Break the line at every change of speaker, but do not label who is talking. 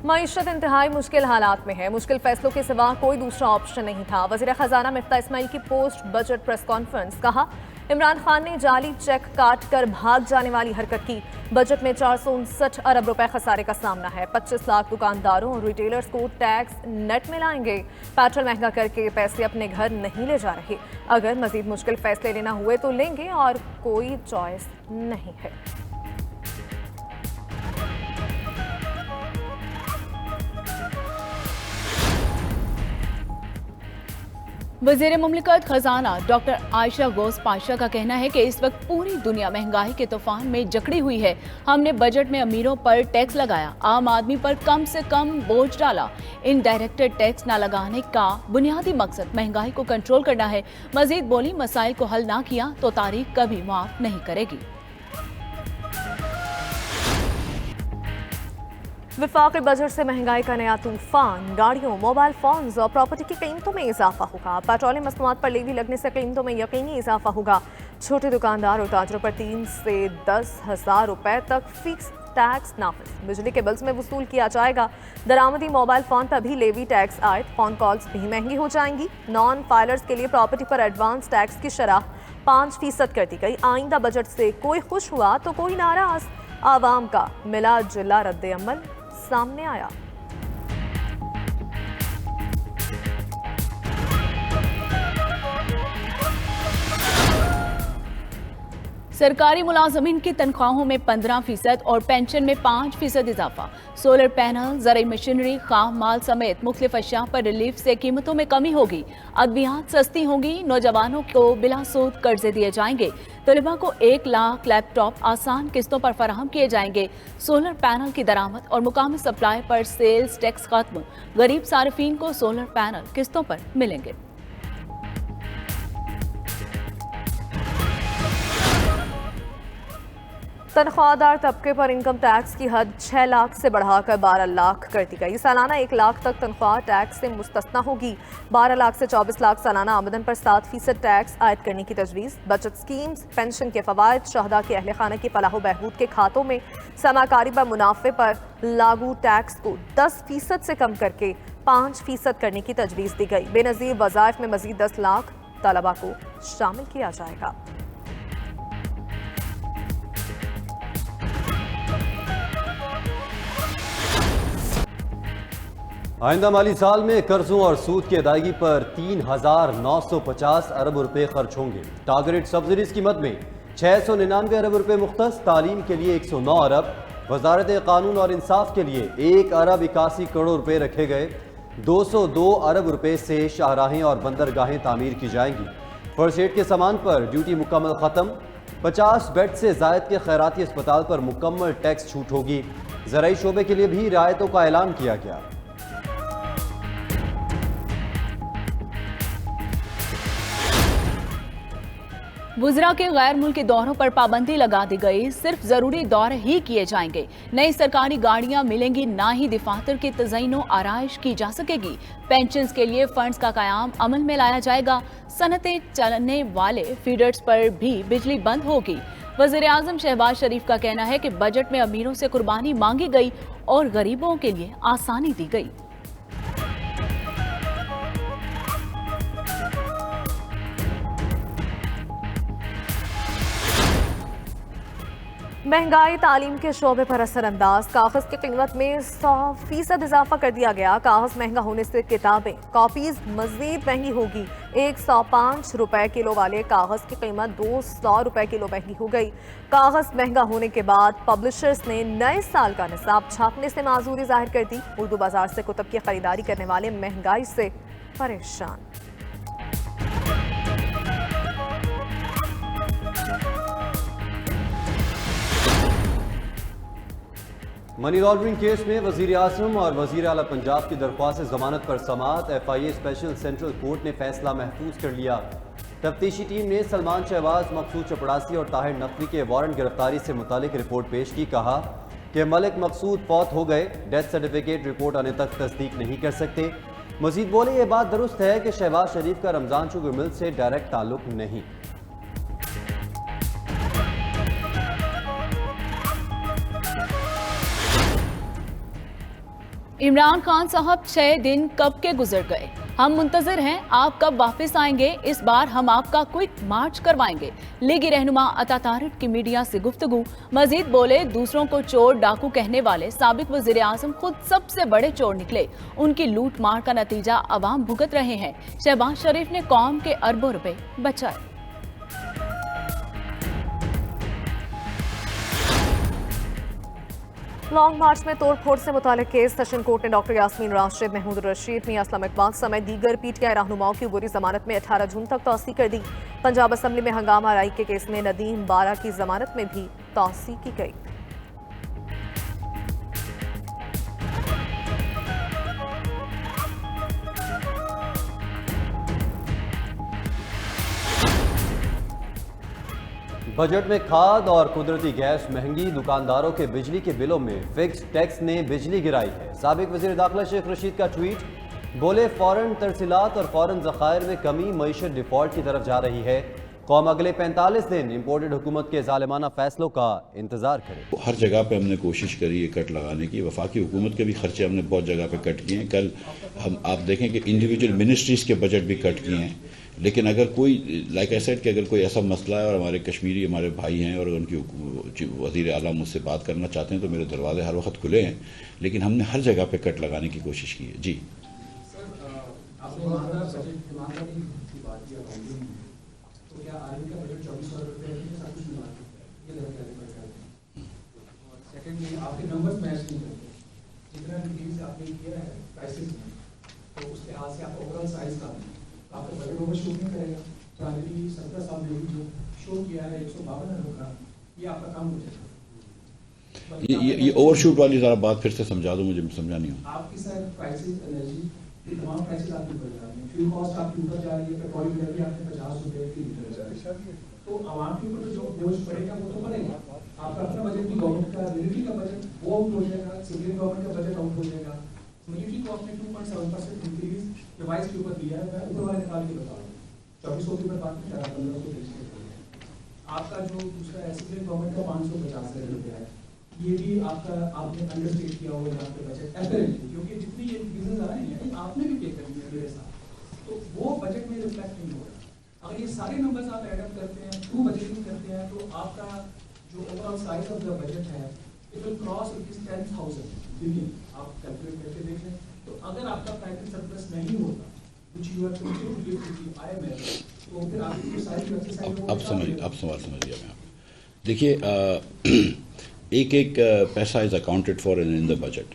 मईशत इंतहाई मुश्किल हालात में है। मुश्किल फैसलों के सिवा कोई दूसरा ऑप्शन नहीं था। वज़ीर खजाना मिफ्ताह इस्माइल की पोस्ट बजट प्रेस कॉन्फ्रेंस। कहा, इमरान खान ने जाली चेक काट कर भाग जाने वाली हरकत की। बजट में 459 अरब रुपए खसारे का सामना है। 25 लाख दुकानदारों और रिटेलर्स को टैक्स नेट में लाएंगे। पेट्रोल महंगा करके पैसे अपने घर नहीं ले जा रहे। अगर मजीद मुश्किल फैसले लेना हुए तो लेंगे और कोई चॉइस नहीं है।
वज़ीर मुमलिकत खजाना डॉक्टर आयशा गौस पाशा का कहना है कि इस वक्त पूरी दुनिया महंगाई के तूफान में जकड़ी हुई है। हमने बजट में अमीरों पर टैक्स लगाया, आम आदमी पर कम से कम बोझ डाला। इनडायरेक्टेड टैक्स न लगाने का बुनियादी मकसद महंगाई को कंट्रोल करना है। मजीद बोली, मसाइल को हल ना किया तो तारीख कभी माफ नहीं करेगी।
विफाकी बजट से महंगाई का नया तूफान। गाड़ियों, मोबाइल फोन्स और प्रॉपर्टी की कीमतों में इजाफा होगा। पेट्रोलियम मसनूआत पर लेवी लगने से कीमतों में यकीनी इजाफा होगा। छोटे दुकानदार और ताजरों पर 3 से 10,000 रुपए तक फिक्स टैक्स नाफिज। बिजली के बिल्स में वसूल किया जाएगा। दरामदी मोबाइल फोन पर भी लेवी टैक्स आयद। फोन कॉल्स भी महंगी हो जाएंगी। नॉन फाइलर्स के लिए प्रॉपर्टी पर एडवांस टैक्स की शरह 5% कर दी गई। आइंदा बजट से कोई खुश हुआ तो कोई नाराज। आवाम का मिला जुला रद्द अमल सामने आया।
सरकारी मुलाजमीन की तनख्वाहों में 15% और पेंशन में 5% इजाफा। सोलर पैनल, ज़राई मशीनरी, खाम माल समेत मुख्तलिफ अशिया पर रिलीफ से कीमतों में कमी होगी। अद्वियात सस्ती होंगी। नौजवानों को बिला सूद कर्जे दिए जाएंगे। तलबा को 1 लाख लैपटॉप आसान किस्तों पर फराहम किए जाएंगे। सोलर पैनल की दरामद और मुकामी सप्लाई पर सेल्स टैक्स खत्म। गरीब सार्फिन को सोलर पैनल किस्तों पर मिलेंगे।
तनख्वाहदार तबके पर इनकम टैक्स की हद 6 लाख से बढ़ाकर 12 लाख कर दी गई। सालाना 1 लाख तक तनख्वाह टैक्स से मुस्तस्ना होगी। 12 लाख से 24 लाख सालाना आमदन पर 7% टैक्स आयद करने की तजवीज़। बचत स्कीम्स, पेंशन के फवायद, शहदा के अहल खाना की फलाह बहबूद के खातों में समाकारी पर मुनाफे पर लागू टैक्स को 10% से कम करके 5% करने की तजवीज़ दी गई। बेनज़ीर वज़ाइफ में मज़ीद 10 लाख तलबा को शामिल किया जाएगा।
आइंदा माली साल में कर्जों और सूद की अदायगी पर 3,950 अरब रुपए खर्च होंगे। टारगेट सब्सिडीज की मद में 699 अरब रुपए मुख्तस, तालीम के लिए 109 अरब, वजारत कानून और इंसाफ के लिए 1 अरब 81 करोड़ रुपए रखे गए। 202 अरब रुपए से शाहराहें और बंदरगाहें तामीर की जाएंगी। फर्स्ट एड के सामान पर ड्यूटी मुकम्मल खत्म। 50 बेड से जायद के खैराती अस्पताल पर मुकम्मल टैक्स छूट होगी। ज़राई शोबे के लिए भी रियायतों का ऐलान किया गया।
वुज़रा के गैर मुल्की दौरों पर पाबंदी लगा दी गई। सिर्फ जरूरी दौरे ही किए जाएंगे। नई सरकारी गाड़ियां मिलेंगी, ना ही दफातर की तज़यीनो आराइश की जा सकेगी। पेंशन के लिए फंड्स का कयाम अमल में लाया जाएगा। सनतें चलने वाले फीडर्स पर भी बिजली बंद होगी। वज़ीर आज़म शहबाज शरीफ का कहना है कि बजट में अमीरों से कुर्बानी मांगी गई और गरीबों के लिए आसानी दी गई।
महंगाई तालीम के शोबे पर असरअंदाज। कागज की कीमत में 100% इजाफा कर दिया गया। कागज महंगा होने से किताबें, कॉपीज मजीद महंगी होगी। 105 रुपए किलो वाले कागज की कीमत 200 रुपए किलो महंगी हो गई। कागज महंगा होने के बाद पब्लिशर्स ने नए साल का निसाब छापने से माजूरी जाहिर कर दी। उर्दू बाजार से कुतुब की खरीदारी करने वाले महंगाई से परेशान।
मनी लॉन्ड्रिंग केस में वजीर आजम और वजीर आला पंजाब की दरख्वास्त जमानत पर समाअत। FIA स्पेशल सेंट्रल कोर्ट ने फैसला महफूज कर लिया। तफ्तीशी टीम ने सलमान शहबाज, मकसूद चपड़ासी और ताहिर नकवी के वारंट गिरफ्तारी से मुतालिक रिपोर्ट पेश की। कहा कि मलिक मकसूद फौत हो गए, डेथ सर्टिफिकेट रिपोर्ट आने तक तस्दीक नहीं कर सकते। मजीद बोले, ये बात दुरुस्त है कि शहबाज शरीफ का रमजान शुगर मिल से डायरेक्ट ताल्लुक नहीं।
इमरान खान साहब 6 दिन कब के गुजर गए, हम मुंतजर हैं आप कब वापस आएंगे, इस बार हम आपका क्विक मार्च करवाएंगे। लीगी रहनुमा अता तारिक की मीडिया से गुफ्तगू। मजीद बोले, दूसरों को चोर डाकू कहने वाले साबिक वजीर आजम खुद सबसे बड़े चोर निकले, उनकी लूट मार का नतीजा अवाम भुगत रहे हैं। शहबाज शरीफ ने कौम के अरबों रुपए बचाए।
लॉन्ग मार्च में तोड़फोड़ से मुतालिक केस सेशन कोर्ट ने डॉक्टर यास्मीन राशिद, महमूद रशीद, मियां असलम इकबाल समेत दीगर पीटीआई रहनुमाओं की बुरी जमानत में 18 जून तक तौसी कर दी। पंजाब असम्बली में हंगामा राई के केस में नदीम बारा की जमानत में भी तौसी की गई।
बजट में खाद और कुदरती गैस महंगी, दुकानदारों के बिजली के बिलों में फिक्स टैक्स ने बिजली गिराई है। साबिक वज़ीर दाखिला शेख रशीद का ट्वीट, बोले फौरन तरसीलात और फौरन ज़खायर में कमी मईशत डिफॉल्ट की तरफ जा रही है। कौम अगले 45 दिन इम्पोर्टेड हुकूमत के ज़ालिमाना फैसलों का इंतजार करे।
हर जगह पे हमने कोशिश करी है कट लगाने की। वफाकी हुकूमत के भी खर्चे हमने बहुत जगह पे कट किए हैं। कल हम आप देखें कि इंडिविजुअल मिनिस्ट्रीज़ के बजट भी कट किए हैं। लेकिन अगर कोई लाइक आई सेड कि अगर कोई ऐसा मसला है और हमारे कश्मीरी हमारे भाई हैं और उनकी वज़ीर आला मुझसे बात करना चाहते हैं तो मेरे दरवाजे हर वक्त खुले हैं। लेकिन हमने हर जगह पे कट लगाने की कोशिश की है। जी
आपके नंबर्स मैच नहीं करते। जितना डिक्रीज आपने किया है प्राइसेस में, तो उसके हाथ से आपका ओवरऑल साइज का आपका बजट ओवर शूट नहीं करेगा। तो ऑलरेडी 17 साल में जो शो किया है 152 अरब का, ये आपका काम हो जाएगा।
ये ओवरशूट वाली ज़रा बात फिर से समझा दो, मुझे समझा नहीं हो।
आपकी सर प्राइसेस एनर्जी ये तमाम प्राइसेस आपकी बढ़ रही है। फ्यूल कॉस्ट आपकी ऊपर जा रही है। पेट्रोल डीजल भी आपने 50 रुपये की लीटर जा रही है। तो आवाम के ऊपर जो बोझ पड़ेगा वो तो पड़ेगा। आपका अपना बजट भी गवर्नमेंट का मिलिट्री का बजट वो आउट हो जाएगा। सिविल गवर्नमेंट का बजट आउट हो जाएगा। मिलिट्री कॉस्ट में 2.7% इंक्रीज रिवाइज के ऊपर दिया है। मैं ऊपर वाले निकाल के बता रहा हूँ। 2400 के ऊपर बात नहीं कर रहा, 1500 आपका जो दूसरा सिविल गवर्नमेंट का 550 रुपया है, ये भी आपका आपने अंडरस्टेट किया होगा यहाँ पे बजट एपरेंटली, क्योंकि जितनी ये इंक्रीजेस आ रही हैं आपने भी पे करनी है मेरे साथ, तो वो बजट में रिफ्लेक्ट नहीं हो रहा। अगर ये सारे नंबर्स आप एड अप करते हैं, ट्रू बजटिंग करते हैं, तो आपका जो overall size of the budget है इट विल क्रॉस ₹10,000 बिलियन। आप कैलकुलेट करके देख लें। तो अगर आपका प्राइवेट सरप्लस नहीं होता which you are committed to give to the IMF, तो फिर आपकी जो सारी एक्सरसाइज
अब सवाल समझ लिया मैं आपको। देखिए एक पैसा is accounted for in the budget.